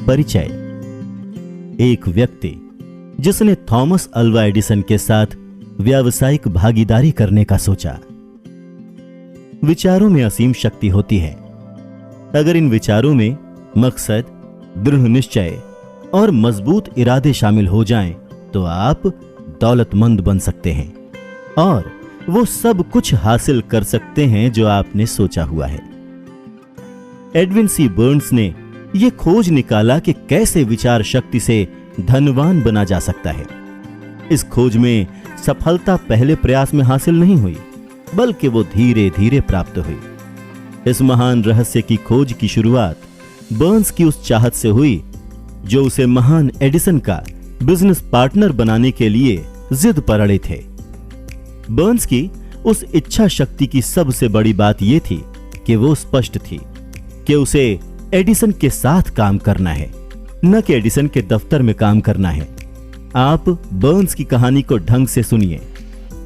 परिचय। एक व्यक्ति जिसने थॉमस अल्वा एडिसन के साथ व्यावसायिक भागीदारी करने का सोचा। विचारों में असीम शक्ति होती है। अगर इन विचारों में मकसद, दृढ़ निश्चय और मजबूत इरादे शामिल हो जाएं, तो आप दौलतमंद बन सकते हैं और वो सब कुछ हासिल कर सकते हैं जो आपने सोचा हुआ है। एडविन सी बर्न्स ने यह खोज निकाला कि कैसे विचार शक्ति से धनवान बना जा सकता है। इस खोज में सफलता पहले प्रयास में हासिल नहीं हुई, बल्कि वो धीरे धीरे प्राप्त हुई। इस महान रहस्य की खोज की शुरुआत बर्न्स की उस चाहत से हुई जो उसे महान एडिसन का बिजनेस पार्टनर बनाने के लिए जिद पर अड़े थे। बर्न्स की उस इच्छा शक्ति की सबसे बड़ी बात यह थी कि वो स्पष्ट थी कि उसे एडिसन के साथ काम करना है, न कि एडिसन के दफ्तर में काम करना है। आप बर्न्स की कहानी को ढंग से सुनिए,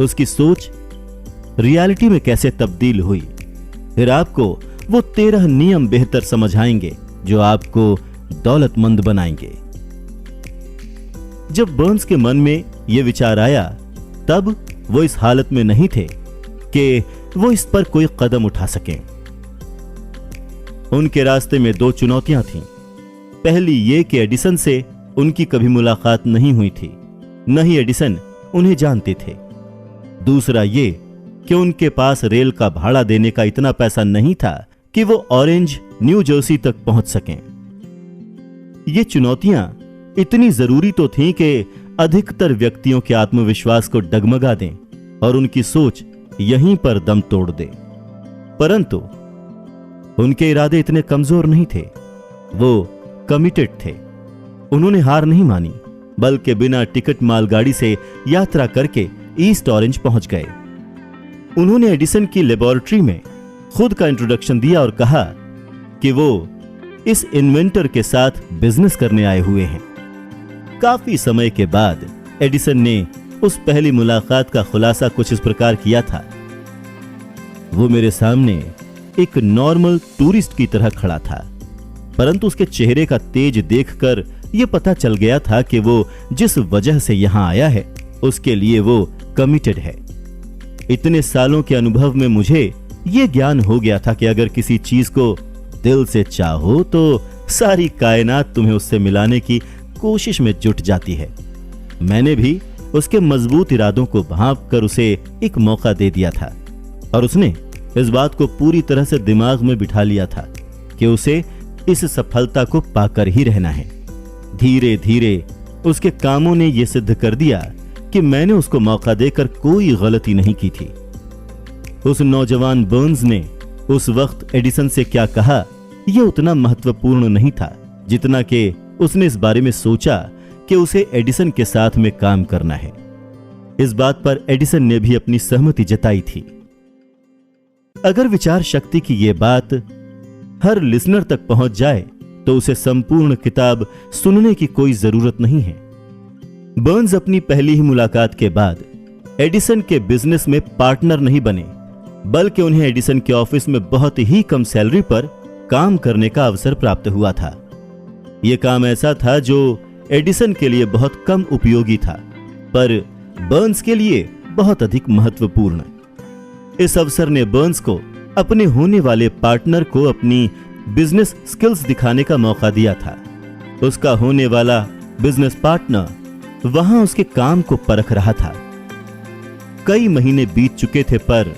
उसकी सोच रियलिटी में कैसे तब्दील हुई। फिर आपको वो 13 नियम बेहतर समझ आएंगे जो आपको दौलतमंद बनाएंगे। जब बर्न्स के मन में यह विचार आया, तब वो इस हालत में नहीं थे कि वो इस पर कोई कदम उठा सकें। उनके रास्ते में 2 चुनौतियां थीं। पहली ये कि एडिसन से उनकी कभी मुलाकात नहीं हुई थी, न ही एडिसन उन्हें जानते थे। दूसरा ये कि उनके पास रेल का भाड़ा देने का इतना पैसा नहीं था कि वो ऑरेंज, न्यू जर्सी तक पहुंच सकें। ये चुनौतियां इतनी जरूरी तो थीं कि अधिकतर व्यक्तियों के आत्मविश्वास को डगमगा दें और उनकी सोच यहीं पर दम तोड़ दे। परंतु उनके इरादे इतने कमजोर नहीं थे। वो कमिटेड थे। उन्होंने हार नहीं मानी, बल्कि बिना टिकट मालगाड़ी से यात्रा करके ईस्ट ऑरेंज पहुंच गए। उन्होंने एडिसन की लेबोरेटरी में खुद का इंट्रोडक्शन दिया और कहा कि वो इस इन्वेंटर के साथ बिजनेस करने आए हुए हैं। काफी समय के बाद एडिसन ने उस पहली मुलाकात का खुलासा कुछ इस प्रकार किया था। वो मेरे सामने एक नॉर्मल टूरिस्ट की तरह खड़ा था, परंतु उसके चेहरे का तेज देखकर यह पता चल गया था कि वो जिस वजह से यहां आया है उसके लिए वो कमिटेड है। इतने सालों के अनुभव में मुझे यह ज्ञान हो गया था कि अगर किसी चीज को दिल से चाहो तो सारी कायनात तुम्हें उससे मिलाने की कोशिश में जुट जाती है। मैंने भी उसके मजबूत इरादों को भांप कर उसे एक मौका दे दिया था और उसने इस बात को पूरी तरह से दिमाग में बिठा लिया था कि उसे इस सफलता को पाकर ही रहना है। धीरे धीरे उसके कामों ने यह सिद्ध कर दिया कि मैंने उसको मौका देकर कोई गलती नहीं की थी। उस नौजवान बर्न्स ने उस वक्त एडिसन से क्या कहा यह उतना महत्वपूर्ण नहीं था जितना कि उसने इस बारे में सोचा कि उसे एडिसन के साथ में काम करना है। इस बात पर एडिसन ने भी अपनी सहमति जताई थी। अगर विचार शक्ति की यह बात हर लिसनर तक पहुंच जाए तो उसे संपूर्ण किताब सुनने की कोई जरूरत नहीं है। बर्न्स अपनी पहली ही मुलाकात के बाद एडिसन के बिजनेस में पार्टनर नहीं बने, बल्कि उन्हें एडिसन के ऑफिस में बहुत ही कम सैलरी पर काम करने का अवसर प्राप्त हुआ था। यह काम ऐसा था जो एडिसन के लिए बहुत कम उपयोगी था, पर बर्न्स के लिए बहुत अधिक महत्वपूर्ण। इस अवसर ने बर्न्स को अपने होने वाले पार्टनर को अपनी बिजनेस स्किल्स दिखाने का मौका दिया था। उसका होने वाला बिजनेस पार्टनर वहां उसके काम को परख रहा था। कई महीने बीत चुके थे, पर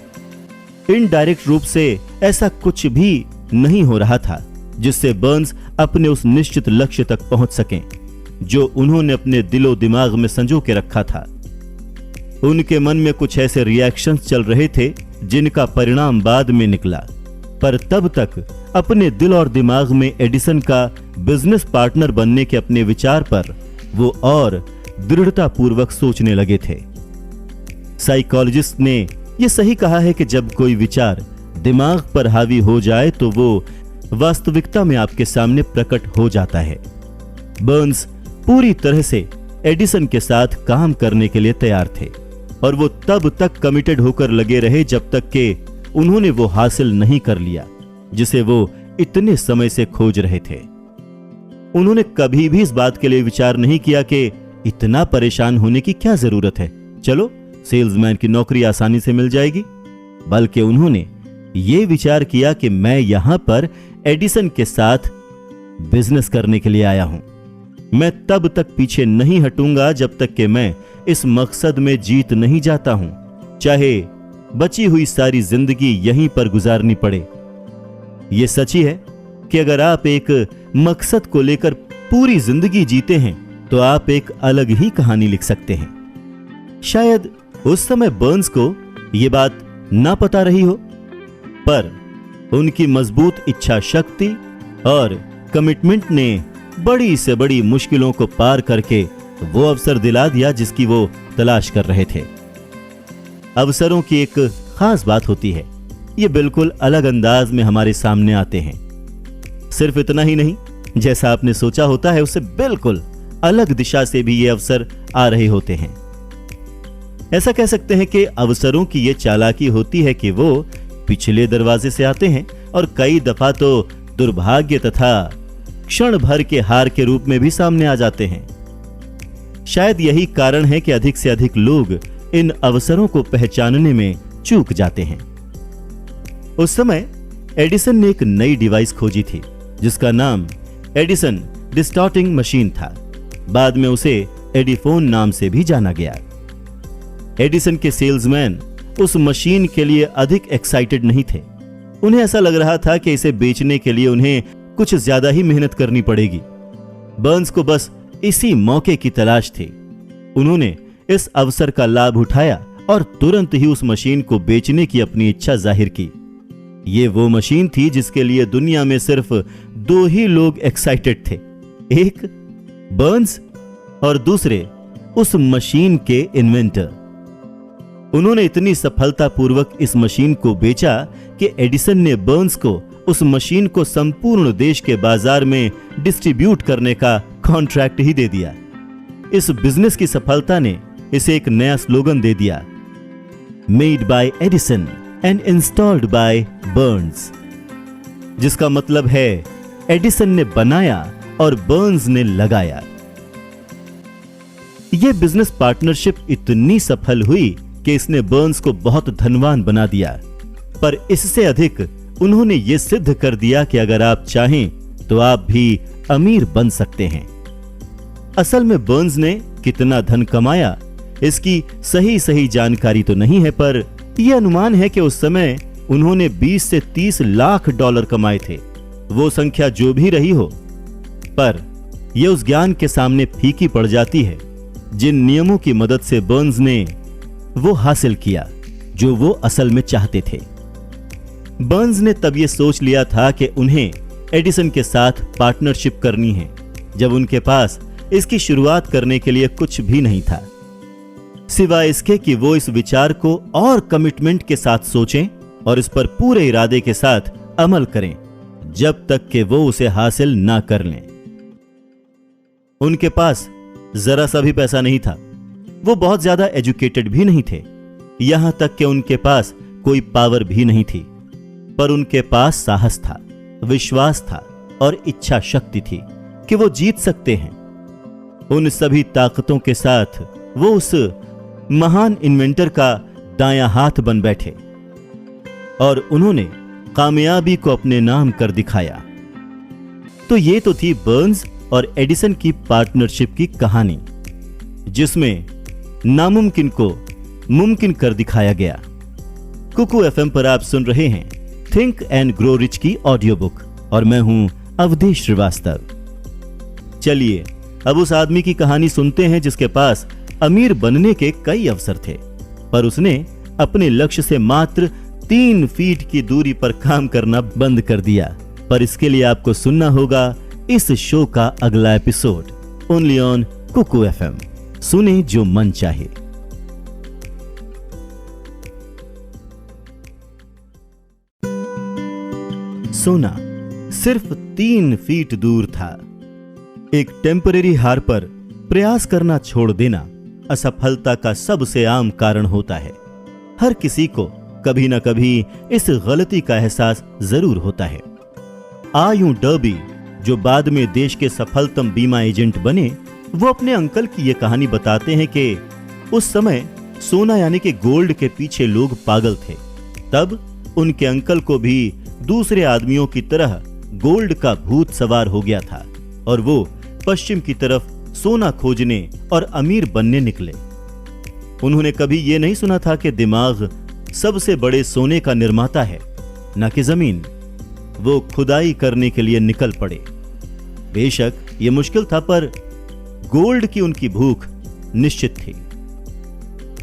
इनडायरेक्ट रूप से ऐसा कुछ भी नहीं हो रहा था जिससे बर्न्स अपने उस निश्चित लक्ष्य तक पहुंच सकें जो उन्होंने अपने दिलो दिमाग में संजो के रखा था। उनके मन में कुछ ऐसे रिएक्शंस चल रहे थे जिनका परिणाम बाद में निकला, पर तब तक अपने दिल और दिमाग में एडिसन का बिजनेस पार्टनर बनने के अपने विचार पर वो और दृढ़तापूर्वक सोचने लगे थे। साइकोलॉजिस्ट ने यह सही कहा है कि जब कोई विचार दिमाग पर हावी हो जाए तो वो वास्तविकता में आपके सामने प्रकट हो जाता है। बर्न्स पूरी तरह से एडिसन के साथ काम करने के लिए तैयार थे और वो तब तक कमिटेड होकर लगे रहे जब तक कि उन्होंने वो हासिल नहीं कर लिया जिसे वो इतने समय से खोज रहे थे। उन्होंने कभी भी इस बात के लिए विचार नहीं किया कि इतना परेशान होने की क्या जरूरत है, चलो सेल्समैन की नौकरी आसानी से मिल जाएगी। बल्कि उन्होंने ये विचार किया कि मैं यहां पर एडिसन के साथ बिजनेस करने के लिए आया हूं। मैं तब तक पीछे नहीं हटूंगा जब तक कि मैं इस मकसद में जीत नहीं जाता हूं, चाहे बची हुई सारी जिंदगी यहीं पर गुजारनी पड़े। यह सच ही है कि अगर आप एक मकसद को लेकर पूरी जिंदगी जीते हैं तो आप एक अलग ही कहानी लिख सकते हैं। शायद उस समय बर्न्स को यह बात ना पता रही हो, पर उनकी मजबूत इच्छा शक्ति और कमिटमेंट ने बड़ी से बड़ी मुश्किलों को पार करके वो अवसर दिला दिया जिसकी वो तलाश कर रहे थे। अवसरों की एक खास बात होती है, ये बिल्कुल अलग अंदाज में हमारे सामने आते हैं। सिर्फ इतना ही नहीं, जैसा आपने सोचा होता है उससे बिल्कुल अलग दिशा से भी ये अवसर आ रहे होते हैं। ऐसा कह सकते हैं कि अवसरों की ये चालाकी होती है कि वो पिछले दरवाजे से आते हैं और कई दफा तो दुर्भाग्य तथा क्षण भर के हार के रूप में भी सामने आ जाते हैं। शायद यही कारण है कि अधिक से अधिक लोग इन अवसरों को पहचानने में चूक जाते हैं। उस समय एडिसन ने एक नई डिवाइस खोजी थी जिसका नाम एडिसन डिस्टॉर्टिंग मशीन था। बाद में उसे एडिफोन नाम से भी जाना गया। एडिसन के सेल्समैन उस मशीन के लिए अधिक एक्साइटेड नहीं थे। उन्हें ऐसा लग रहा था कि इसे बेचने के लिए उन्हें कुछ ज्यादा ही मेहनत करनी पड़ेगी। बर्न्स को बस इसी मौके की तलाश थी। उन्होंने इस अवसर का लाभ उठाया और तुरंत ही उस मशीन को बेचने की अपनी इच्छा जाहिर की। ये वो मशीन थी जिसके लिए दुनिया में सिर्फ दो ही लोग एक्साइटेड थे, एक बर्न्स और दूसरे उस मशीन के इन्वेंटर। उन्होंने इतनी सफलतापूर्वक इस मशीन को बेचा कि एडिसन ने बर्न्स को उस मशीन को संपूर्ण देश के बाजार में डिस्ट्रीब्यूट करने का कॉन्ट्रैक्ट ही दे दिया। इस बिजनेस की सफलता ने इसे एक नया स्लोगन दे दिया, made by Edison and installed by Burns, जिसका मतलब है एडिसन ने बनाया और बर्न्स ने लगाया। यह बिजनेस पार्टनरशिप इतनी सफल हुई कि इसने बर्न्स को बहुत धनवान बना दिया, पर इससे अधिक उन्होंने यह सिद्ध कर दिया कि अगर आप चाहें तो आप भी अमीर बन सकते हैं। असल में बर्न्स ने कितना धन कमाया इसकी सही जानकारी तो नहीं है, पर यह अनुमान है कि उस समय उन्होंने 20 से 30 लाख डॉलर कमाए थे। वो संख्या जो भी रही हो, पर यह उस ज्ञान के सामने फीकी पड़ जाती है जिन नियमों की मदद से बर्न्स ने वो हासिल किया जो वो असल में चाहते थे। बर्न्स ने तब ये सोच लिया था कि उन्हें एडिसन के साथ पार्टनरशिप करनी है जब उनके पास इसकी शुरुआत करने के लिए कुछ भी नहीं था, सिवाय इसके कि वो इस विचार को और कमिटमेंट के साथ सोचें और इस पर पूरे इरादे के साथ अमल करें जब तक कि वो उसे हासिल ना कर लें। उनके पास जरा सा भी पैसा नहीं था, वो बहुत ज्यादा एजुकेटेड भी नहीं थे, यहां तक कि उनके पास कोई पावर भी नहीं थी, पर उनके पास साहस था, विश्वास था और इच्छा शक्ति थी कि वो जीत सकते हैं। उन सभी ताकतों के साथ वो उस महान इन्वेंटर का दायां हाथ बन बैठे और उन्होंने कामयाबी को अपने नाम कर दिखाया। तो ये तो थी बर्न्स और एडिसन की पार्टनरशिप की कहानी, जिसमें नामुमकिन को मुमकिन कर दिखाया गया। कुकू एफएम पर आप सुन रहे हैं थिंक एंड ग्रो रिच की ऑडियो बुक और मैं हूं अवधेश श्रीवास्तव। चलिए अब उस आदमी की कहानी सुनते हैं जिसके पास अमीर बनने के कई अवसर थे, पर उसने अपने लक्ष्य से मात्र 3 फीट की दूरी पर काम करना बंद कर दिया। पर इसके लिए आपको सुनना होगा इस शो का अगला episode, only on Kuku FM. सुने जो मन चाहे। सोना सिर्फ 3 फीट दूर था। एक टेम्परेरी हार पर प्रयास करना छोड़ देना असफलता का सबसे आम कारण होता है। हर किसी को कभी ना कभी इस गलती का एहसास जरूर होता है। आयूं डर्बी जो बाद में देश के सफलतम बीमा एजेंट बने, वो अपने अंकल की ये कहानी बताते हैं कि उस समय सोना यानी कि गोल्ड के पीछे लोग पागल थे। तब उनके अंकल को भी दूसरे आदमियों की तरह गोल्ड का भूत सवार हो गया था और वो पश्चिम की तरफ सोना खोजने और अमीर बनने निकले। उन्होंने कभी ये नहीं सुना था कि दिमाग सबसे बड़े सोने का निर्माता है, न कि जमीन। वो खुदाई करने के लिए निकल पड़े। बेशक ये मुश्किल था, पर गोल्ड की उनकी भूख निश्चित थी।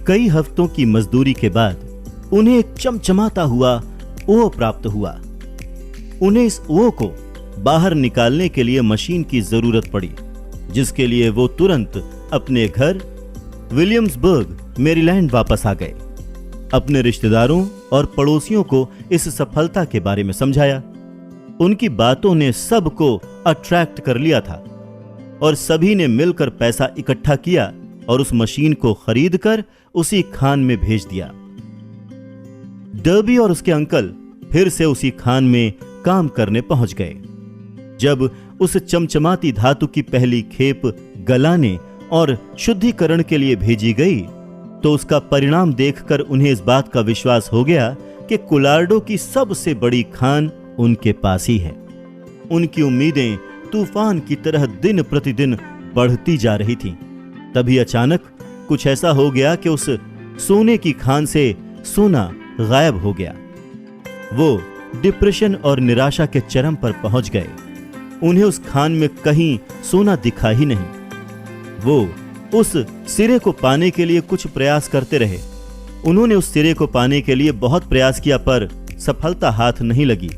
कई हफ्तों की मजदूरी के बाद उन्हें एक चमचमाता हुआ ओह प्राप्त हुआ। उन्हें इस ओह को बाहर निकालने के लिए मशीन की जरूरत पड़ी, जिसके लिए वो तुरंत अपने घर विलियम्सबर्ग, मैरीलैंड वापस आ गए। अपने रिश्तेदारों और पड़ोसियों को इस सफलता के बारे में समझाया। उनकी बातों ने सबको अट्रैक्ट कर लिया था और सभी ने मिलकर पैसा इकट्ठा किया और उस मशीन को खरीदकर उसी खान में भेज दिया। डर्बी और उसके अंकल फिर से उसी खान में काम करने पहुंच गए। जब उस चमचमाती धातु की पहली खेप गलाने और शुद्धिकरण के लिए भेजी गई, तो उसका परिणाम देखकर उन्हें इस बात का विश्वास हो गया कि कोलार्डो की सबसे बड़ी खान उनके पास ही है। उनकी उम्मीदें तूफान की तरह दिन प्रतिदिन बढ़ती जा रही थीं। तभी अचानक कुछ ऐसा हो गया कि उस सोने की खान से सोना गायब हो गया। वो डिप्रेशन और निराशा के चरम पर पहुंच गए। उन्हें उस खान में कहीं सोना दिखा ही नहीं। वो उस सिरे को पाने के लिए कुछ प्रयास करते रहे। उन्होंने उस सिरे को पाने के लिए बहुत प्रयास किया, पर सफलता हाथ नहीं लगी।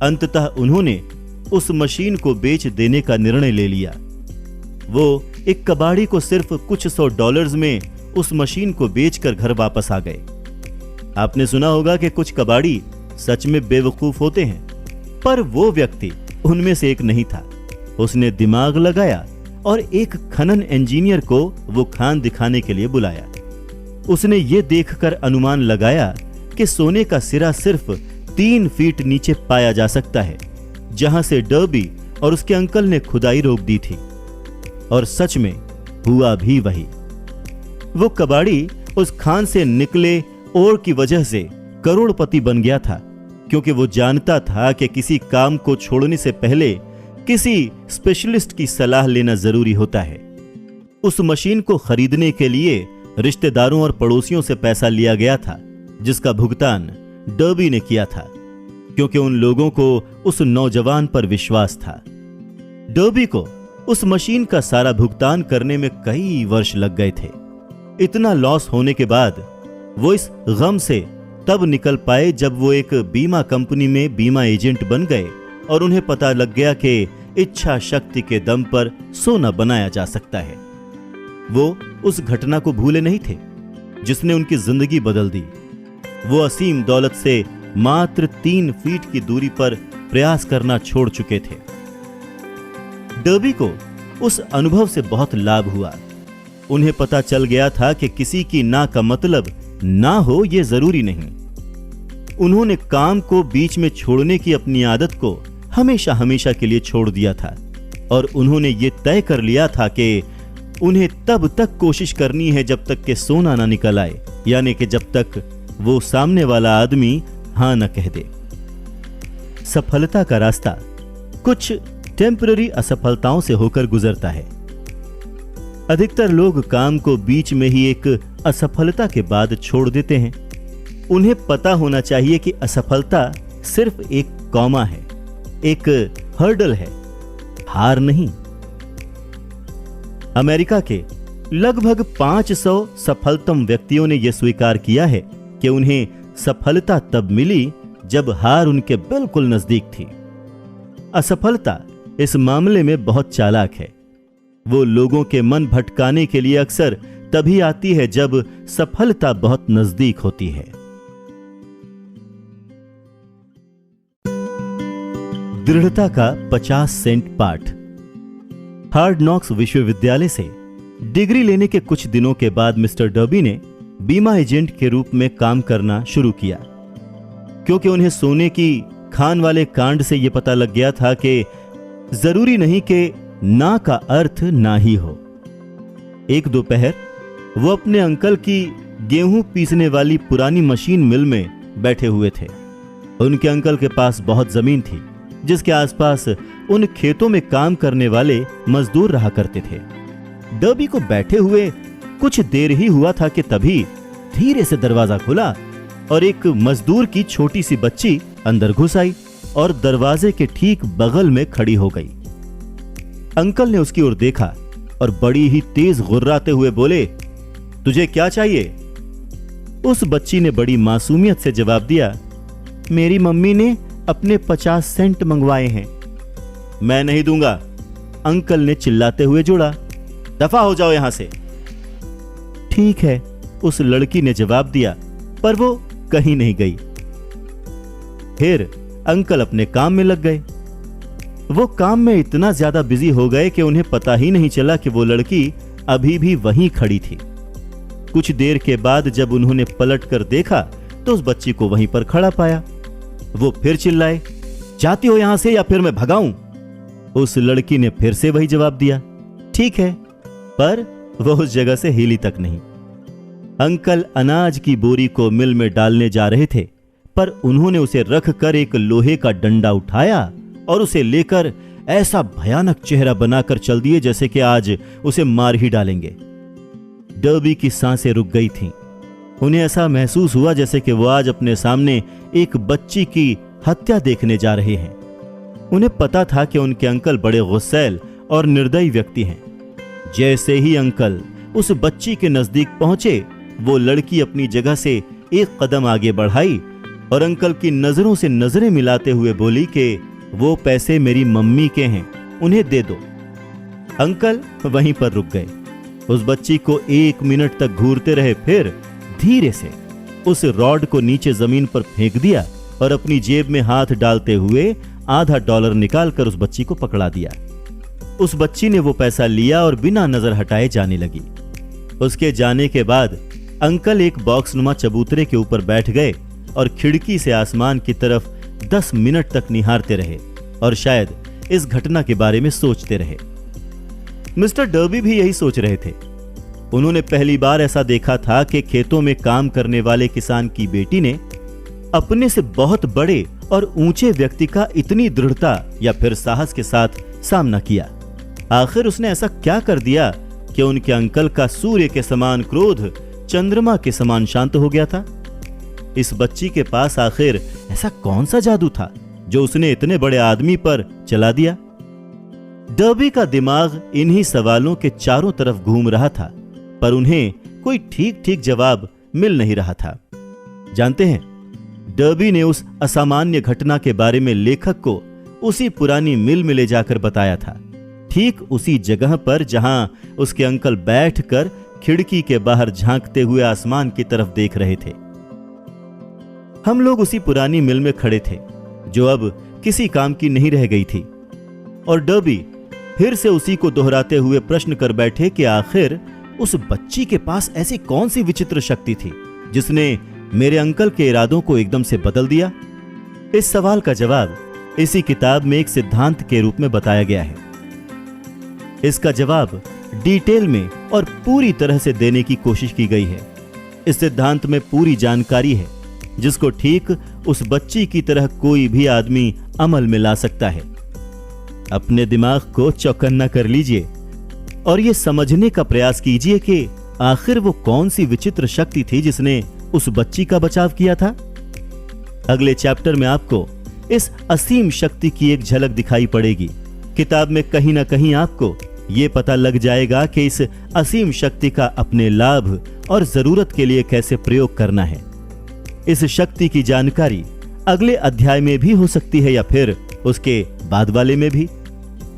अंततः उन्होंने उस मशीन को बेच देने का निर्णय ले लिया। वो एक कबाड़ी को सिर्फ कुछ $100 में उस मशीन को बेचकर घर वापस आ गए। आपने सुना होगा कि कुछ कबाड़ी सच में बेवकूफ होते हैं, पर वो व्यक्ति उनमें से एक नहीं था। उसने दिमाग लगाया और एक खनन इंजीनियर को वो खान दिखाने के लिए बुलाया। उसने ये देखकर अनुमान लगाया कि सोने का सिरा सिर्फ 3 फीट नीचे पाया जा सकता है, जहां से डर्बी और उसके अंकल ने खुदाई रोक दी थी। और सच में हुआ भी वही। वो कबाड़ी उस खान से निकले ओर की वजह से करोड़पति बन गया था, क्योंकि वो जानता था कि किसी काम को छोड़ने से पहले किसी स्पेशलिस्ट की सलाह लेना जरूरी होता है। उस मशीन को खरीदने के लिए रिश्तेदारों और पड़ोसियों से पैसा लिया गया था, जिसका भुगतान डर्बी ने किया था, क्योंकि उन लोगों को उस नौजवान पर विश्वास था। डर्बी को उस मशीन का सारा भुगतान करने में कई वर्ष लग गए थे। इतना लॉस होने के बाद वो इस गम से तब निकल पाए जब वो एक बीमा कंपनी में बीमा एजेंट बन गए और उन्हें पता लग गया कि इच्छा शक्ति के दम पर सोना बनाया जा सकता है। वो उस घटना को भूले नहीं थे जिसने उनकी जिंदगी बदल दी। वो असीम दौलत से मात्र 3 फीट की दूरी पर प्रयास करना छोड़ चुके थे। डर्बी को उस अनुभव से बहुत लाभ हुआ। उन्हें पता चल गया था कि किसी की ना का मतलब ना हो ये जरूरी नहीं। उन्होंने काम को बीच में छोड़ने की अपनी आदत को हमेशा हमेशा के लिए छोड़ दिया था और उन्होंने ये तय कर लिया था कि उन्हें तब तक कोशिश करनी है जब तक कि सोना ना निकल आए, यानी कि जब तक वो सामने वाला आदमी हां न कह दे। सफलता का रास्ता कुछ टेम्पररी असफलताओं से होकर गुजरता है। अधिकतर लोग काम को बीच में ही एक असफलता के बाद छोड़ देते हैं। उन्हें पता होना चाहिए कि असफलता सिर्फ एक कॉमा है, एक हर्डल है, हार नहीं। अमेरिका के लगभग 500 सफलतम व्यक्तियों ने यह स्वीकार किया है कि उन्हें सफलता तब मिली जब हार उनके बिल्कुल नजदीक थी। असफलता इस मामले में बहुत चालाक है। वो लोगों के मन भटकाने के लिए अक्सर तभी आती है जब सफलता बहुत नजदीक होती है। दृढ़ता का 50 सेंट पाठ। हार्ड नॉक्स विश्वविद्यालय से डिग्री लेने के कुछ दिनों के बाद मिस्टर डर्बी ने बीमा एजेंट के रूप में काम करना शुरू किया, क्योंकि उन्हें सोने की खान वाले कांड से यह पता लग गया था कि जरूरी नहीं कि ना का अर्थ ना ही हो। एक दोपहर वो अपने अंकल की गेहूं पीसने वाली पुरानी मशीन मिल में बैठे हुए थे। उनके अंकल के पास बहुत जमीन थी, जिसके आसपास उन खेतों में काम करने वाले मजदूर रहा करते थे। डर्बी को बैठे हुए कुछ देर ही हुआ था कि तभी धीरे से दरवाजा खुला और एक मजदूर की छोटी सी बच्ची अंदर घुस आई और दरवाजे के ठीक बगल में खड़ी हो गई। अंकल ने उसकी ओर देखा और बड़ी ही तेज गुर्राते हुए बोले, तुझे क्या चाहिए? उस बच्ची ने बड़ी मासूमियत से जवाब दिया, मेरी मम्मी ने अपने 50 सेंट मंगवाए हैं। मैं नहीं दूंगा, अंकल ने चिल्लाते हुए जोड़ा। दफा हो जाओ यहां से। ठीक है, उस लड़की ने जवाब दिया, पर वो कहीं नहीं गई। फिर अंकल अपने काम में लग गए। वो काम में इतना ज्यादा बिजी हो गए कि उन्हें पता ही नहीं चला कि वो लड़की अभी भी वहीं खड़ी थी। कुछ देर के बाद जब उन्होंने पलट कर देखा तो उस बच्ची को वहीं पर खड़ा पाया। वो फिर चिल्लाए, जाती हो यहां से या फिर मैं भगाऊं? उस लड़की ने फिर से वही जवाब दिया, ठीक है, पर वो उस जगह से हिली तक नहीं। अंकल अनाज की बोरी को मिल में डालने जा रहे थे, पर उन्होंने उसे रखकर एक लोहे का डंडा उठाया और उसे लेकर ऐसा भयानक चेहरा बनाकर चल दिए जैसे कि आज उसे मार ही डालेंगे। डर्बी की सांसें रुक गई थीं। उन्हें ऐसा महसूस हुआ जैसे कि वो आज अपने सामने एक बच्ची की हत्या देखने जा रहे हैं। उन्हें पता था कि उनके अंकल बड़े गुस्सैल और निर्दयी व्यक्ति हैं। जैसे ही अंकल उस बच्ची के नजदीक पहुंचे, वो लड़की अपनी जगह से एक कदम आगे बढ़ाई और अंकल की नजरों से नजरें मिलाते हुए बोली कि वो पैसे मेरी मम्मी के हैं, उन्हें दे दो। अंकल वहीं पर रुक गए। उस बच्ची को 1 मिनट तक घूरते रहे, फिर धीरे से उस रॉड को नीचे जमीन पर फेंक दिया और अपनी जेब में हाथ डालते हुए आधा $1 निकालकर उस बच्ची को पकड़ा दिया। उस बच्ची ने वो पैसा लिया और बिना नजर हटाए जाने लगी। उसके जाने के बाद अंकल एक बॉक्सनुमा चबूतरे के ऊपर बैठ गए और खिड़की से आसमान की तरफ 10 मिनट तक निहारते रहे और शायद इस घटना के बारे में सोचते रहे। मिस्टर डर्बी भी यही सोच रहे थे। उन्होंने पहली बार ऐसा देखा था कि खेतों में काम करने वाले किसान की बेटी ने अपने से बहुत बड़े और ऊंचे व्यक्ति का इतनी दृढ़ता या फिर साहस के साथ सामना किया। आखिर उसने ऐसा क्या कर दिया कि उनके अंकल का सूर्य के समान क्रोध चंद्रमा के समान शांत हो गया था? इस बच्ची के पास आखिर ऐसा कौन सा जादू था जो उसने इतने बड़े आदमी पर चला दिया? डर्बी का दिमाग इन्हीं सवालों के चारों तरफ घूम रहा था, पर उन्हें कोई ठीक ठीक जवाब मिल नहीं रहा था। जानते हैं, डर्बी ने उस असामान्य घटना के बारे में लेखक को उसी पुरानी मिल में ले जाकर बताया था, ठीक उसी जगह पर जहां उसके अंकल बैठकर खिड़की के बाहर झांकते हुए आसमान की तरफ देख रहे थे। हम लोग उसी पुरानी मिल में खड़े थे जो अब किसी काम की नहीं रह गई थी, और डर्बी फिर से उसी को दोहराते हुए प्रश्न कर बैठे कि आखिर उस बच्ची के पास ऐसी कौन सी विचित्र शक्ति थी जिसने मेरे अंकल के इरादों को एकदम से बदल दिया। इस सवाल का जवाब इसी किताब में एक सिद्धांत के रूप में बताया गया है। इसका जवाब डिटेल में और पूरी तरह से देने की कोशिश की गई है। इस सिद्धांत में पूरी जानकारी है जिसको ठीक उस बच्ची की तरह कोई भी आदमी अमल में ला सकता है। अपने दिमाग को चौकन्ना कर लीजिए और यह समझने का प्रयास कीजिए कि आखिर वो कौन सी विचित्र शक्ति थी जिसने उस बच्ची का बचाव किया था। अगले चैप्टर में आपको इस असीम शक्ति की एक झलक दिखाई पड़ेगी। किताब में कहीं ना कहीं आपको यह पता लग जाएगा कि इस असीम शक्ति का अपने लाभ और जरूरत के लिए कैसे प्रयोग करना है। इस शक्ति की जानकारी अगले अध्याय में भी हो सकती है या फिर उसके बाद वाले में भी।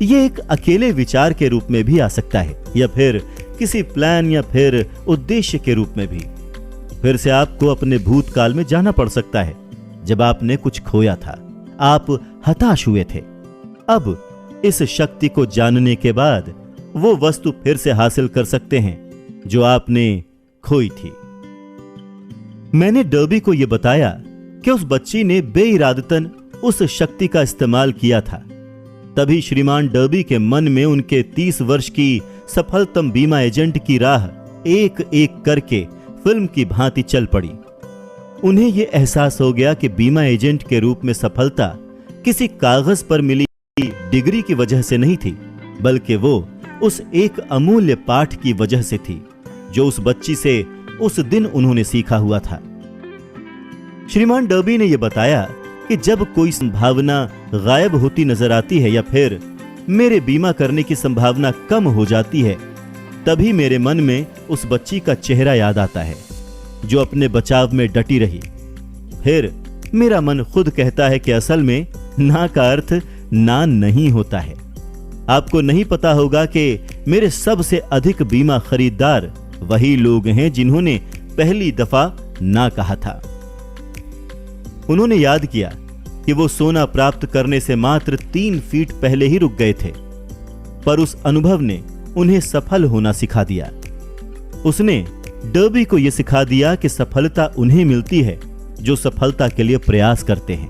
यह एक अकेले विचार के रूप में भी आ सकता है या फिर किसी प्लान या फिर उद्देश्य के रूप में भी। फिर से आपको अपने भूतकाल में जाना पड़ सकता है जब आपने कुछ खोया था, आप हताश हुए थे। अब इस शक्ति को जानने के बाद वो वस्तु फिर से हासिल कर सकते हैं जो आपने खोई थी। मैंने डर्बी को यह बताया कि उस बच्ची ने बेइरादतन उस शक्ति का इस्तेमाल किया था, तभी श्रीमान डर्बी के मन में उनके 30 वर्ष की सफलतम बीमा एजेंट की राह एक एक करके फिल्म की भांति चल पड़ी। उन्हें यह एहसास हो गया कि बीमा एजेंट के रूप में सफलता किसी कागज पर मिली डिग्री की वजह से नहीं थी, बल्कि वो उस एक अमूल्य पाठ की वजह से थी जो उस बच्ची से उस दिन उन्होंने सीखा हुआ था। श्रीमान डर्बी ने यह बताया कि जब कोई संभावना गायब होती नजर आती है या फिर मेरे बीमा करने की संभावना कम हो जाती है, तभी मेरे मन में उस बच्ची का चेहरा याद आता है जो अपने बचाव में डटी रही। फिर मेरा मन खुद कहता है कि असल में ना का अर्थ ना नहीं होता है। आपको नहीं पता होगा कि मेरे सबसे अधिक बीमा खरीदार वही लोग हैं जिन्होंने पहली दफा ना कहा था। उन्होंने याद किया कि वो सोना प्राप्त करने से मात्र 3 फीट पहले ही रुक गए थे, पर उस अनुभव ने उन्हें सफल होना सिखा दिया। उसने डर्बी को यह सिखा दिया कि सफलता उन्हें मिलती है जो सफलता के लिए प्रयास करते हैं।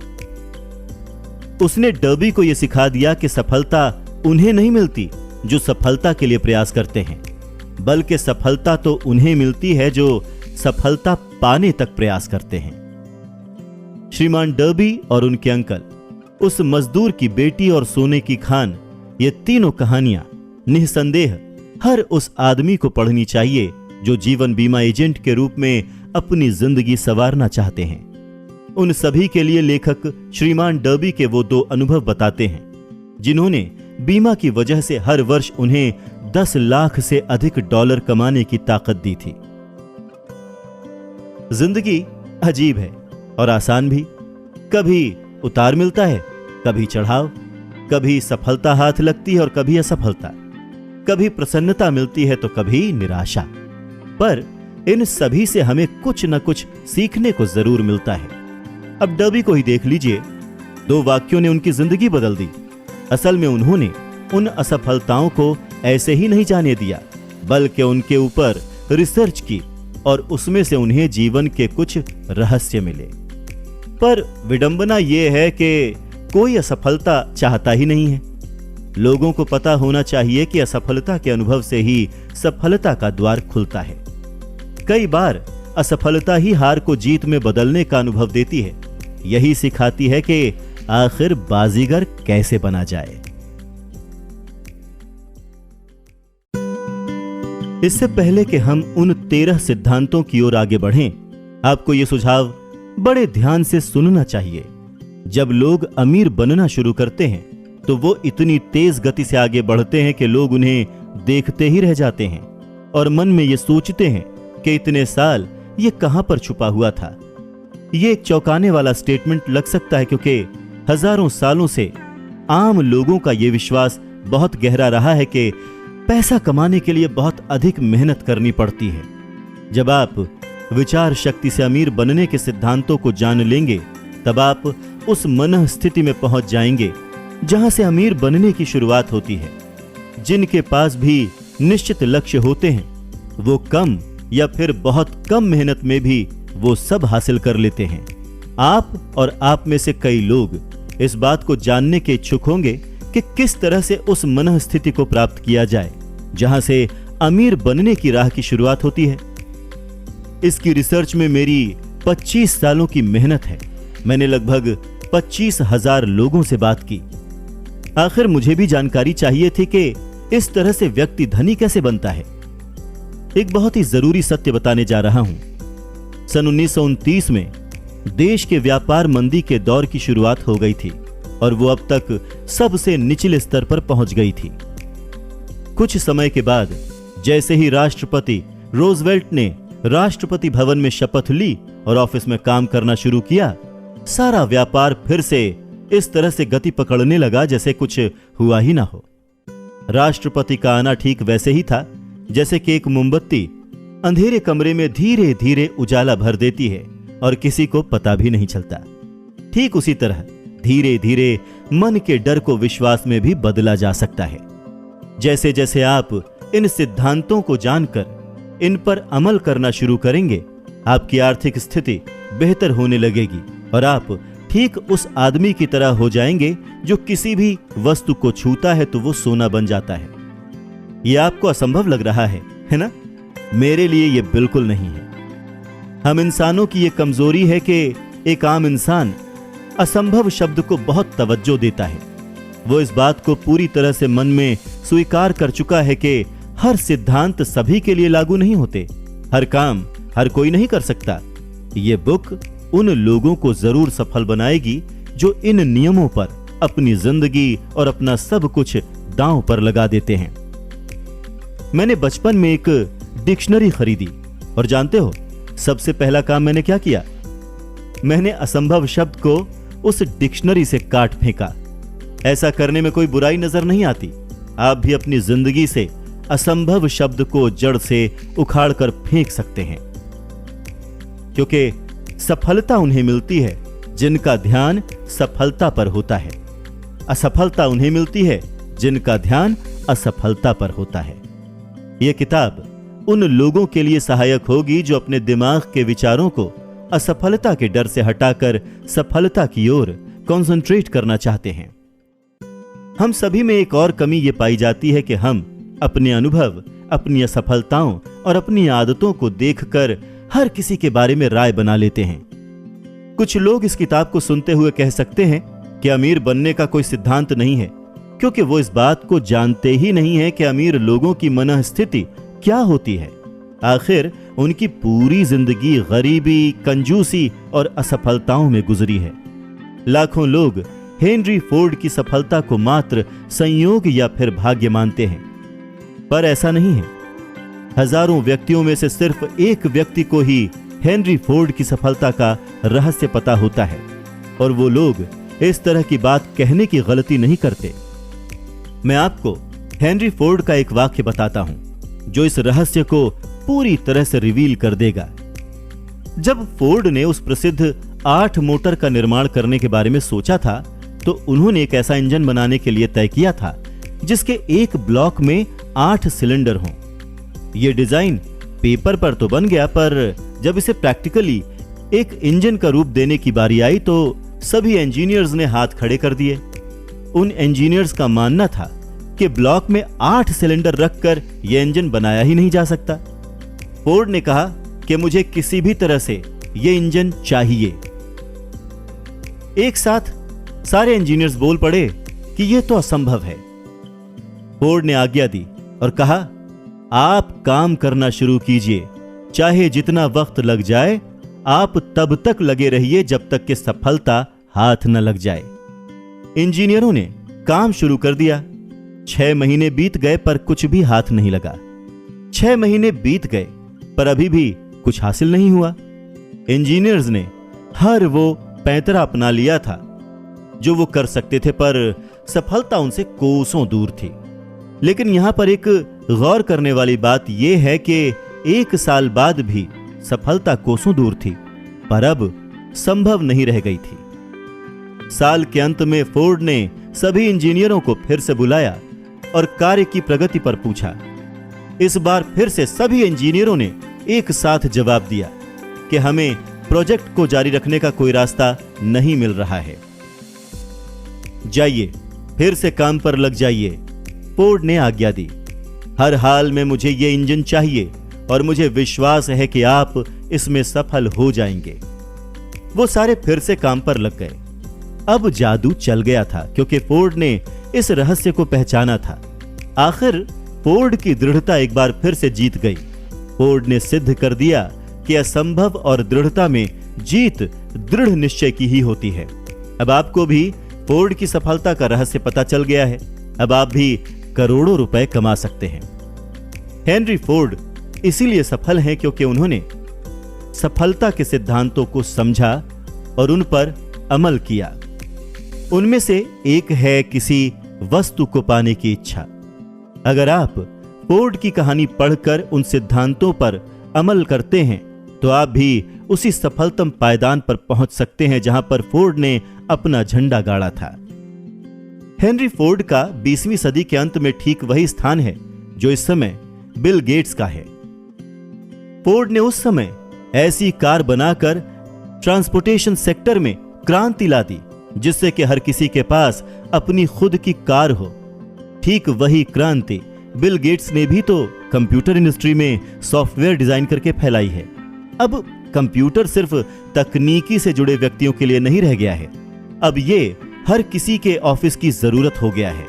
उसने डर्बी को यह सिखा दिया कि सफलता उन्हें नहीं मिलती जो सफलता के लिए प्रयास करते हैं, बल्कि सफलता तो उन्हें मिलती है जो सफलता पाने तक प्रयास करते हैं। श्रीमान डर्बी और उनके अंकल, उस मजदूर की बेटी और सोने की खान, ये तीनों कहानियां निसंदेह हर उस आदमी को पढ़नी चाहिए जो जीवन बीमा एजेंट के रूप में अपनी जिंदगी संवारना चाहते हैं। उन सभी के लिए लेखक श्रीमान डर्बी के वो 2 अनुभव बताते हैं जिन्होंने बीमा की वजह से हर वर्ष उन्हें 10 लाख से अधिक डॉलर कमाने की ताकत दी थी। जिंदगी अजीब है और आसान भी। कभी उतार मिलता है, कभी चढ़ाव, कभी सफलता हाथ लगती है और कभी असफलता, कभी प्रसन्नता मिलती है तो कभी निराशा। पर इन सभी से हमें कुछ न कुछ सीखने को जरूर मिलता है। अब डर्बी को ही देख लीजिए, 2 वाक्यों ने उनकी जिंदगी बदल दी। असल में उन्होंने उन असफलताओं को ऐसे ही नहीं जाने दिया, बल्कि उनके ऊपर रिसर्च की और उसमें से उन्हें जीवन के कुछ रहस्य मिले। पर विडंबना यह है कि कोई असफलता चाहता ही नहीं है। लोगों को पता होना चाहिए कि असफलता के अनुभव से ही सफलता का द्वार खुलता है। कई बार असफलता ही हार को जीत में बदलने का अनुभव देती है। यही सिखाती है कि आखिर बाजीगर कैसे बना जाए। इससे पहले कि हम उन 13 सिद्धांतों की ओर आगे बढ़ें, आपको यह सुझाव बड़े ध्यान से सुनना चाहिए। जब लोग अमीर बनना शुरू करते हैं तो वो इतनी तेज गति से आगे बढ़ते हैं कि लोग उन्हें देखते ही रह जाते हैं और मन में ये सोचते हैं कि इतने साल ये कहां पर छुपा हुआ था। ये एक चौंकाने वाला स्टेटमेंट लग सकता है क्योंकि हजारों सालों से आम लोगों का ये विश्वास बहुत गहरा रहा है कि पैसा कमाने के लिए बहुत अधिक मेहनत करनी पड़ती है। जब आप विचार शक्ति से अमीर बनने के सिद्धांतों को जान लेंगे, तब आप उस मन स्थिति में पहुंच जाएंगे जहां से अमीर बनने की शुरुआत होती है। जिनके पास भी निश्चित लक्ष्य होते हैं, वो कम या फिर बहुत कम मेहनत में भी वो सब हासिल कर लेते हैं। आप और आप में से कई लोग इस बात को जानने के इच्छुक होंगे कि किस तरह से उस मन स्थिति को प्राप्त किया जाए जहां से अमीर बनने की राह की शुरुआत होती है। इसकी रिसर्च में मेरी 25 सालों की मेहनत है। मैंने लगभग 25,000 लोगों से बात की। आखिर मुझे भी जानकारी चाहिए थी कि इस तरह से व्यक्ति धनी कैसे बनता है। एक बहुत ही जरूरी सत्य बताने जा रहा हूं। सन 1929 में देश के व्यापार मंदी के दौर की शुरुआत हो गई थी और वो अब तक सबसे निचले स्तर पर पहुंच गई थी। कुछ समय के बाद जैसे ही राष्ट्रपति रूजवेल्ट ने राष्ट्रपति भवन में शपथ ली और ऑफिस में काम करना शुरू किया, सारा व्यापार फिर से इस तरह से गति पकड़ने लगा जैसे कुछ हुआ ही ना हो। राष्ट्रपति का आना ठीक वैसे ही था जैसे कि एक मोमबत्ती अंधेरे कमरे में धीरे धीरे उजाला भर देती है और किसी को पता भी नहीं चलता। ठीक उसी तरह धीरे धीरे मन के डर को विश्वास में भी बदला जा सकता है। जैसे जैसे आप इन सिद्धांतों को जानकर इन पर अमल करना शुरू करेंगे, आपकी आर्थिक स्थिति बेहतर होने लगेगी और आप ठीक उस आदमी की तरह हो जाएंगे जो किसी भी वस्तु को छूता है तो वो सोना बन जाता है। यह आपको असंभव लग रहा है ना? मेरे लिए यह बिल्कुल नहीं है। हम इंसानों की यह कमजोरी है कि एक आम इंसान असंभव शब्द को बहुत तवज्जो देता है। वो इस बात को पूरी तरह से मन में स्वीकार कर चुका है कि हर सिद्धांत सभी के लिए लागू नहीं होते, हर काम हर कोई नहीं कर सकता। ये बुक उन लोगों को जरूर सफल बनाएगी जो इन नियमों पर अपनी जिंदगी और अपना सब कुछ दांव पर लगा देते हैं। मैंने बचपन में एक डिक्शनरी खरीदी और जानते हो सबसे पहला काम मैंने क्या किया? मैंने असंभव शब्द को उस डिक्शनरी से काट फेंका। ऐसा करने में कोई बुराई नजर नहीं आती। आप भी अपनी जिंदगी से असंभव शब्द को जड़ से उखाड़ कर फेंक सकते हैं, क्योंकि सफलता उन्हें मिलती है जिनका ध्यान सफलता पर होता है। असफलता उन्हें मिलती है जिनका ध्यान असफलता पर होता है। यह किताब उन लोगों के लिए सहायक होगी जो अपने दिमाग के विचारों को असफलता के डर से हटाकर सफलता की ओर कंसंट्रेट करना चाहते हैं। हम सभी में एक और कमी यह पाई जाती है कि हम अपने अनुभव, अपनी असफलताओं और अपनी आदतों को देखकर हर किसी के बारे में राय बना लेते हैं। कुछ लोग इस किताब को सुनते हुए कह सकते हैं कि अमीर बनने का कोई सिद्धांत नहीं है, क्योंकि वो इस बात को जानते ही नहीं है कि अमीर लोगों की मनःस्थिति क्या होती है। आखिर उनकी पूरी जिंदगी गरीबी, कंजूसी और असफलताओं में गुजरी है। लाखों लोग हेनरी फोर्ड की सफलता को मात्र संयोग या फिर भाग्य मानते हैं, पर ऐसा नहीं है। हजारों व्यक्तियों में से सिर्फ एक व्यक्ति को ही हेनरी फोर्ड की सफलता का रहस्य पता होता है, और वो लोग इस तरह की बात कहने की गलती नहीं करते। मैं आपको हेनरी फोर्ड का एक वाक्य बताता हूं जो इस रहस्य को पूरी तरह से रिवील कर देगा। जब फोर्ड ने उस प्रसिद्ध 8 मोटर का निर्माण करने के बारे में सोचा था, तो उन्होंने एक ऐसा इंजन बनाने के लिए तय किया था जिसके एक ब्लॉक में 8 सिलेंडर हों। यह डिजाइन पेपर पर तो बन गया, पर जब इसे प्रैक्टिकली एक इंजन का रूप देने की बारी आई तो सभी इंजीनियर्स ने हाथ खड़े कर दिए। उन इंजीनियर्स का मानना था कि ब्लॉक में 8 सिलेंडर रखकर यह इंजन बनाया ही नहीं जा सकता। फोर्ड ने कहा कि मुझे किसी भी तरह से यह इंजन चाहिए। एक साथ सारे इंजीनियर्स बोल पड़े कि यह तो असंभव है। फोर्ड ने आज्ञा दी और कहा, आप काम करना शुरू कीजिए, चाहे जितना वक्त लग जाए, आप तब तक लगे रहिए जब तक कि सफलता हाथ न लग जाए। इंजीनियरों ने काम शुरू कर दिया। 6 महीने बीत गए पर कुछ भी हाथ नहीं लगा। 6 महीने बीत गए पर अभी भी कुछ हासिल नहीं हुआ। इंजीनियर्स ने हर वो पैंतरा अपना लिया था जो वो कर सकते थे, पर सफलता उनसे कोसों दूर थी। लेकिन यहां पर एक गौर करने वाली बात यह है कि 1 साल बाद भी सफलता कोसों दूर थी, पर अब संभव नहीं रह गई थी। साल के अंत में फोर्ड ने सभी इंजीनियरों को फिर से बुलाया और कार्य की प्रगति पर पूछा। इस बार फिर से सभी इंजीनियरों ने एक साथ जवाब दिया कि हमें प्रोजेक्ट को जारी रखने का कोई रास्ता नहीं मिल रहा है। जाइए, फिर से काम पर लग जाइए, फोर्ड ने आज्ञा दी। हर हाल में मुझे यह इंजन चाहिए और मुझे विश्वास है कि आप इसमें सफल हो जाएंगे। वो सारे फिर से काम पर लग गए। अब जादू चल गया था, क्योंकि फोर्ड ने इस रहस्य को पहचाना था। आखिर फोर्ड की दृढ़ता एक बार फिर से जीत गई। फोर्ड ने सिद्ध कर दिया कि असंभव और दृढ़ता में जीत दृढ़ निश्चय की ही होती है। अब आपको भी फोर्ड की सफलता का रहस्य पता चल गया है। अब आप भी करोड़ों रुपए कमा सकते हैं। हेनरी फोर्ड इसीलिए सफल हैं क्योंकि उन्होंने सफलता के सिद्धांतों को समझा और उन पर अमल किया। उनमें से एक है किसी वस्तु को पाने की इच्छा। अगर आप फोर्ड की कहानी पढ़कर उन सिद्धांतों पर अमल करते हैं तो आप भी उसी सफलतम पायदान पर पहुंच सकते हैं जहां पर फोर्ड ने अपना झंडा गाड़ा था। हेनरी फोर्ड का 20वीं सदी के अंत में ठीक वही स्थान है जो इस समय बिल गेट्स का है। फोर्ड ने उस समय ऐसी कार बनाकर ट्रांसपोर्टेशन सेक्टर में क्रांति ला दी, जिससे कि हर किसी के पास अपनी खुद की कार हो। ठीक वही क्रांति बिल गेट्स ने भी तो कंप्यूटर इंडस्ट्री में सॉफ्टवेयर डिजाइन करके फैलाई है। अब कंप्यूटर सिर्फ तकनीकी से जुड़े व्यक्तियों के लिए नहीं रह गया है, अब ये हर किसी के ऑफिस की जरूरत हो गया है,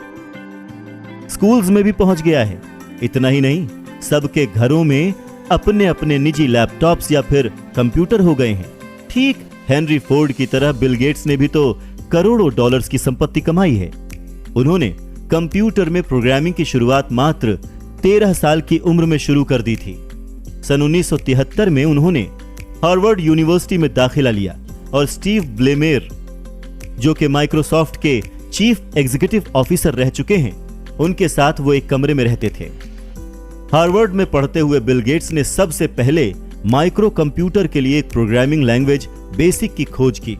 स्कूल्स में भी पहुंच गया है। इतना ही नहीं, सबके घरों में अपने अपने निजी लैपटॉप्स या फिर कंप्यूटर हो गए हैं। ठीक हेनरी फोर्ड की तरह बिल गेट्स ने भी तो करोड़ों डॉलर्स की संपत्ति कमाई है। उन्होंने कंप्यूटर में प्रोग्रामिंग की शुरुआत मात्र 13 साल की उम्र में शुरू कर दी थी। सन 1973 में उन्होंने हार्वर्ड यूनिवर्सिटी में दाखिला लिया और स्टीव ब्लेमेर, जो कि माइक्रोसॉफ्ट के चीफ एग्जीक्यूटिव ऑफिसर रह चुके हैं, उनके साथ वो एक कमरे में रहते थे। हार्वर्ड में पढ़ते हुए बिल गेट्स ने सबसे पहले माइक्रो कंप्यूटर के लिए एक प्रोग्रामिंग लैंग्वेज बेसिक की खोज की।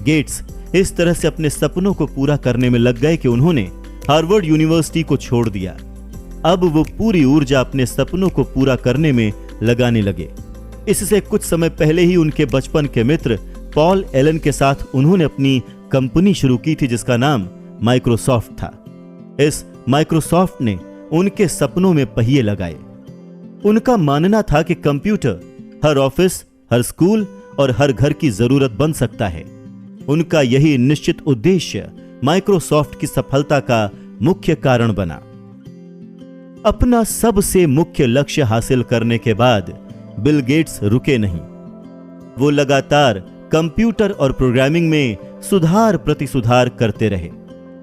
गेट्स इस तरह से अपने सपनों को पूरा करने में लग गए कि उन्होंने हार्वर्ड यूनिवर्सिटी को छोड़ दिया। अब वो पूरी ऊर्जा अपने सपनों को पूरा करने में लगाने लगे। इससे कुछ समय पहले ही उनके बचपन के मित्र पॉल एलन के साथ उन्होंने अपनी कंपनी शुरू की थी, जिसका नाम माइक्रोसॉफ्ट था। इस माइक्रोसॉफ्ट ने उनके सपनों में पहिए लगाए। उनका मानना था कि कंप्यूटर हर ऑफिस, हर स्कूल और हर घर की जरूरत बन सकता है। उनका यही निश्चित उद्देश्य माइक्रोसॉफ्ट की सफलता का मुख्य कारण बना। अपना सबसे मुख्य लक्ष्य हासिल करने के बाद बिल गेट्स रुके नहीं। वो लगातार कंप्यूटर और प्रोग्रामिंग में सुधार प्रति सुधार करते रहे।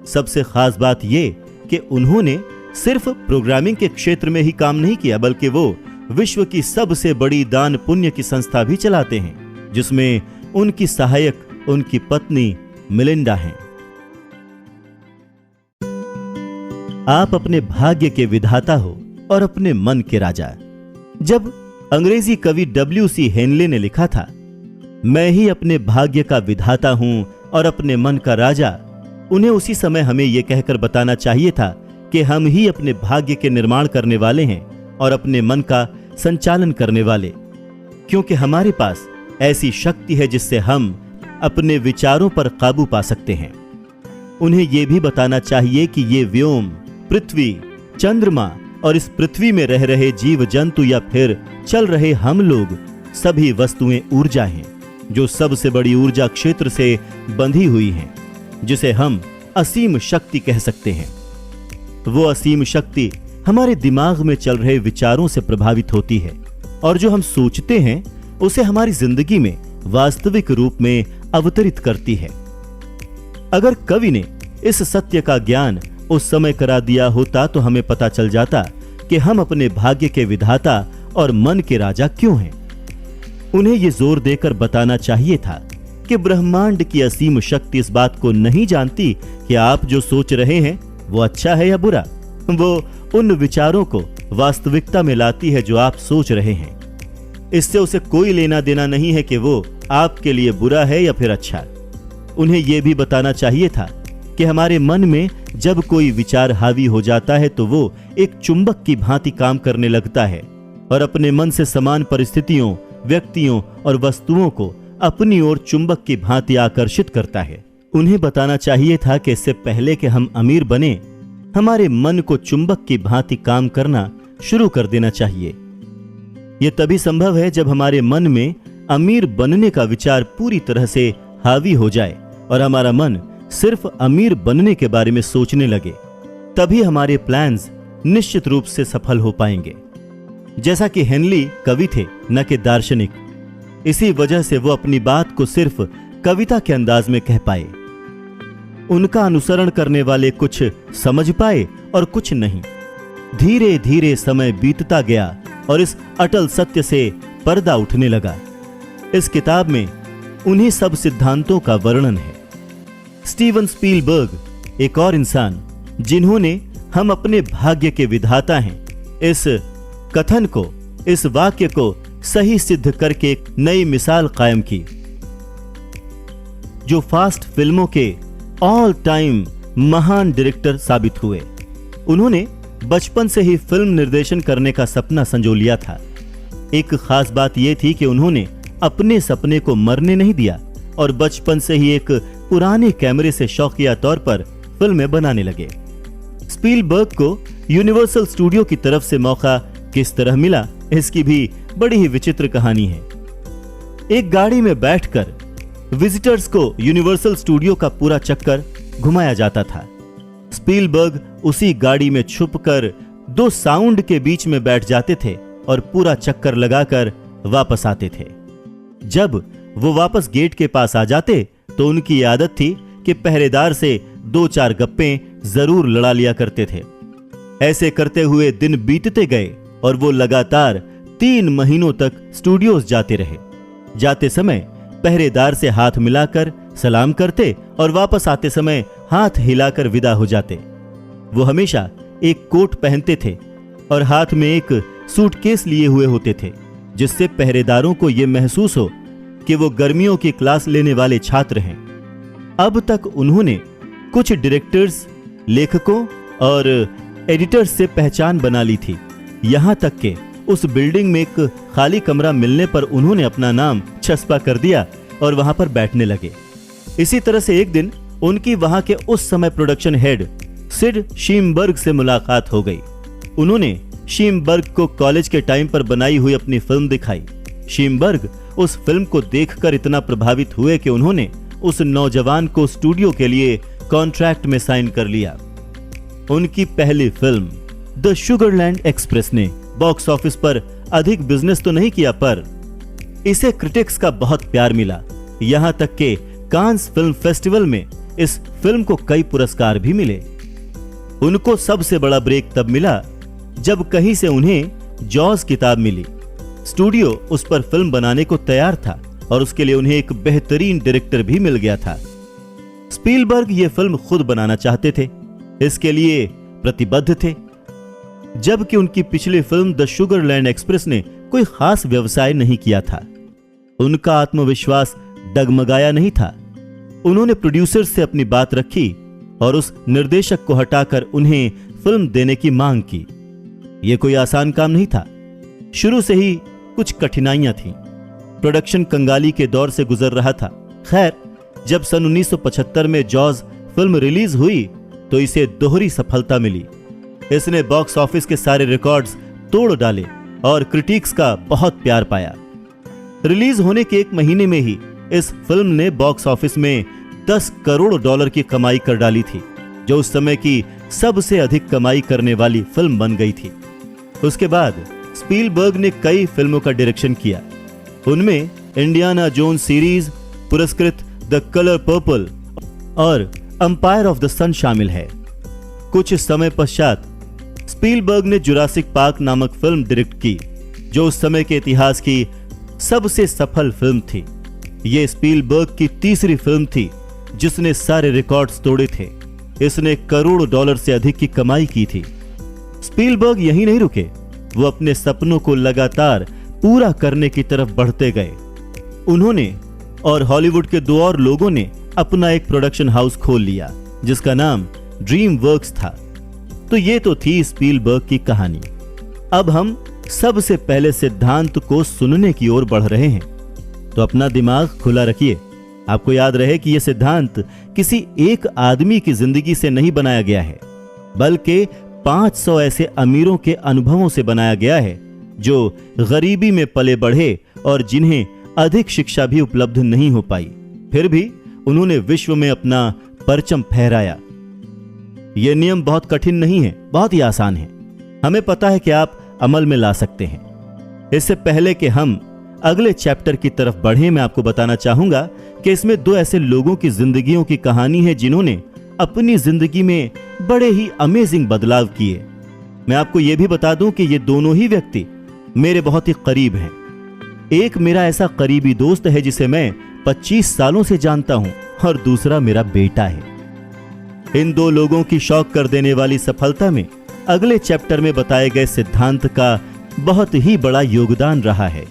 सबसे खास बात यह कि उन्होंने सिर्फ प्रोग्रामिंग के क्षेत्र में ही काम नहीं किया, बल्कि वो विश्व की सबसे बड़ी दान पुण्य की संस्था भी चलाते हैं, जिसमें उनकी सहायक उनकी पत्नी मिलिंडा हैं। आप अपने भाग्य के विधाता हो और अपने मन के राजा। जब अंग्रेजी कवि W.C. हेनले ने लिखा था, मैं ही अपने भाग्य का विधाता हूं और अपने मन का राजा, उन्हें उसी समय हमें यह कहकर बताना चाहिए था कि हम ही अपने भाग्य के निर्माण करने वाले हैं और अपने मन का संचालन करने वाले, क्योंकि हमारे पास ऐसी शक्ति है जिससे हम अपने विचारों पर काबू पा सकते हैं। उन्हें यह भी बताना चाहिए कि ये व्योम, पृथ्वी, चंद्रमा और इस पृथ्वी में रह रहे जीव जंतु या फिर चल रहे हम लोग सभी वस्तुएं ऊर्जा हैं, जो सबसे बड़ी ऊर्जा क्षेत्र से बंधी हुई हैं, जिसे हम असीम शक्ति कह सकते हैं। वो असीम शक्ति हमारे दिमाग में चल रहे विचारों से प्रभावित होती है और जो हम सोचते हैं उसे हमारी जिंदगी में वास्तविक रूप में अवतरित करती है। अगर कवि ने इस सत्य का ज्ञान उस समय करा दिया होता तो हमें पता चल जाता कि हम अपने भाग्य के विधाता और मन के राजा क्यों हैं। उन्हें यह जोर देकर बताना चाहिए था कि ब्रह्मांड की असीम शक्ति इस बात को नहीं जानती कि आप जो सोच रहे हैं वो अच्छा है या बुरा। वो उन विचारों को वास्तविकता में लाती है जो आप सोच रहे हैं। इससे उसे कोई लेना देना नहीं है कि वो आपके लिए बुरा है या फिर अच्छा। उन्हें यह भी बताना चाहिए था कि हमारे मन में जब कोई विचार हावी हो जाता है तो वो एक चुंबक की भांति काम करने लगता है और अपने मन से समान परिस्थितियों, व्यक्तियों और वस्तुओं को अपनी ओर चुंबक की भांति आकर्षित करता है। उन्हें बताना चाहिए था कि इससे पहले कि हम अमीर बने, हमारे मन को चुंबक की भांति काम करना शुरू कर देना चाहिए। यह तभी संभव है जब हमारे मन में अमीर बनने का विचार पूरी तरह से हावी हो जाए और हमारा मन सिर्फ अमीर बनने के बारे में सोचने लगे। तभी हमारे प्लान्स निश्चित रूप से सफल हो पाएंगे। जैसा कि हेनली कवि थे, न कि दार्शनिक, इसी वजह से वो अपनी बात को सिर्फ कविता के अंदाज में कह पाए। उनका अनुसरण करने वाले कुछ समझ पाए और कुछ नहीं। धीरे धीरे समय बीतता गया और इस अटल सत्य से पर्दा उठने लगा। इस किताब में उन्हीं सब सिद्धांतों का वर्णन है। स्टीवन स्पीलबर्ग एक और इंसान जिन्होंने हम अपने भाग्य के विधाता हैं इस कथन को, इस वाक्य को सही सिद्ध करके एक नई मिसाल कायम की, जो फास्ट फिल्मों के ऑल टाइम महान डायरेक्टर साबित हुए। उन्होंने बचपन से ही फिल्म निर्देशन करने का सपना संजो लिया था। एक खास बात यह थी कि उन्होंने अपने सपने को मरने नहीं दिया, और बचपन से ही एक पुराने कैमरे से शौकिया तौर पर फिल्में बनाने लगे। स्पीलबर्ग को यूनिवर्सल स्टूडियो की तरफ से मौका किस तरह मिला, इसकी भी बड़ी ही विचित्र कहानी है। एक गाड़ी में बैठकर विजिटर्स को यूनिवर्सल स्टूडियो का पूरा चक्कर घुमाया जाता था। स्पीलबर्ग उसी गाड़ी में छुपकर 2 साउंड के बीच में बैठ जाते थे और पूरा चक्कर लगाकर वापस आते थे। जब वो वापस गेट के पास आ जाते तो उनकी आदत थी कि पहरेदार से 2-4 गप्पे जरूर लड़ा लिया करते थे। ऐसे करते हुए दिन बीतते गए और वो लगातार 3 महीनों तक स्टूडियोज जाते रहे। जाते समय पहरेदार से हाथ मिलाकर सलाम करते और वापस आते समय हाथ हिलाकर विदा हो जाते। वो हमेशा एक कोट पहनते थे और हाथ में एक सूटकेस लिए हुए होते थे, जिससे पहरेदारों को यह महसूस हो कि वो गर्मियों की क्लास लेने वाले छात्र हैं। अब तक उन्होंने कुछ डायरेक्टर्स, लेखकों और एडिटर्स से पहचान बना ली थी। यहां तक कि उस बिल्डिंग में एक खाली कमरा मिलने पर उन्होंने अपना नाम छसपा कर दिया और वहां पर बैठने लगे। इसी तरह से एक दिन उनकी वहां के उस समय प्रोडक्शन हेड सिड शीमबर्ग से मुलाकात हो गई। उन्होंने शीमबर्ग को कॉलेज के टाइम पर बनाई हुई अपनी फिल्म दिखाई। शीमबर्ग उस फिल्म को देखकर इतना प्रभावित हुए कि उन्होंने उस नौजवान को स्टूडियो के लिए कॉन्ट्रैक्ट में साइन कर लिया। उनकी पहली फिल्म द शुगरलैंड एक्सप्रेस ने बॉक्स ऑफिस पर अधिक बिजनेस तो नहीं किया, पर इसे क्रिटिक्स का बहुत प्यार मिला। यहां तक कि कांस फिल्म फेस्टिवल में इस फिल्म को कई पुरस्कार भी मिले। उनको सबसे बड़ा ब्रेक तब मिला जब कहीं से उन्हें जॉज किताब मिली। स्टूडियो उस पर फिल्म बनाने को तैयार था और उसके लिए उन्हें एक बेहतरीन डायरेक्टर भी मिल गया था। स्पीलबर्ग ये फिल्म खुद बनाना चाहते थे, इसके लिए प्रतिबद्ध थे। जबकि उनकी पिछली फिल्म द शुगरलैंड एक्सप्रेस ने कोई खास व्यवसाय नहीं किया था, उनका आत्मविश्वास डगमगाया नहीं था। उन्होंने प्रोड्यूसर से अपनी बात रखी और उस निर्देशक को हटाकर उन्हें फिल्म देने की मांग की। यह कोई आसान काम नहीं था। शुरू से ही कुछ कठिनाइयां थीं। प्रोडक्शन कंगाली के दौर से गुजर रहा था। खैर, जब सन 1975 में जॉज फिल्म रिलीज हुई तो इसे दोहरी सफलता मिली। इसने बॉक्स ऑफिस के सारे रिकॉर्ड्स तोड़ डाले और क्रिटिक्स का बहुत प्यार पाया। रिलीज होने के 1 महीने में ही इस फिल्म ने बॉक्स ऑफिस में $10 करोड़ की कमाई कर डाली थी, जो उस समय की सबसे अधिक कमाई करने वाली फिल्म बन गई थी। उसके बाद स्पीलबर्ग ने कई फिल्मों का डायरेक्शन किया। उनमें इंडियाना जोन्स सीरीज, पुरस्कृत द कलर पर्पल और एम्पायर ऑफ द सन शामिल है। कुछ समय पश्चात स्पीलबर्ग ने जुरासिक पार्क नामक फिल्म डायरेक्ट की, जो उस समय के इतिहास की सबसे सफल फिल्म थी। यह स्पीलबर्ग की तीसरी फिल्म थी जिसने सारे रिकॉर्ड्स तोड़े थे। इसने $1 करोड़ से अधिक की कमाई की थी। स्पीलबर्ग यहीं नहीं रुके, वो अपने सपनों को लगातार पूरा करने की तरफ बढ़ते गए। उन्होंने और हॉलीवुड के 2 और लोगों ने अपना एक प्रोडक्शन हाउस खोल लिया जिसका नाम ड्रीम वर्क्स था। तो ये तो थी स्पीलबर्ग की कहानी। अब हम सबसे पहले सिद्धांत को सुनने की ओर बढ़ रहे हैं, तो अपना दिमाग खुला रखिए। आपको याद रहे कि यह सिद्धांत किसी एक आदमी की जिंदगी से नहीं बनाया गया है, बल्कि 500 ऐसे अमीरों के अनुभवों से बनाया गया है जो गरीबी में पले बढ़े और जिन्हें अधिक शिक्षा भी उपलब्ध नहीं हो पाई, फिर भी उन्होंने विश्व में अपना परचम फहराया। यह नियम बहुत कठिन नहीं है, बहुत ही आसान है। हमें पता है कि आप अमल में ला सकते हैं। इससे पहले कि हम अगले चैप्टर की तरफ बढ़ें, मैं आपको बताना चाहूंगा कि इसमें 2 ऐसे लोगों की जिंदगियों की कहानी है जिन्होंने अपनी जिंदगी में बड़े ही अमेजिंग बदलाव किए। मैं आपको यह भी बता दूं कि ये दोनों ही व्यक्ति मेरे बहुत ही करीब हैं। एक मेरा ऐसा करीबी दोस्त है जिसे मैं 25 सालों से जानता हूं और दूसरा मेरा बेटा है। इन 2 लोगों की शॉक कर देने वाली सफलता में अगले चैप्टर में बताए गए सिद्धांत का बहुत ही बड़ा योगदान रहा है।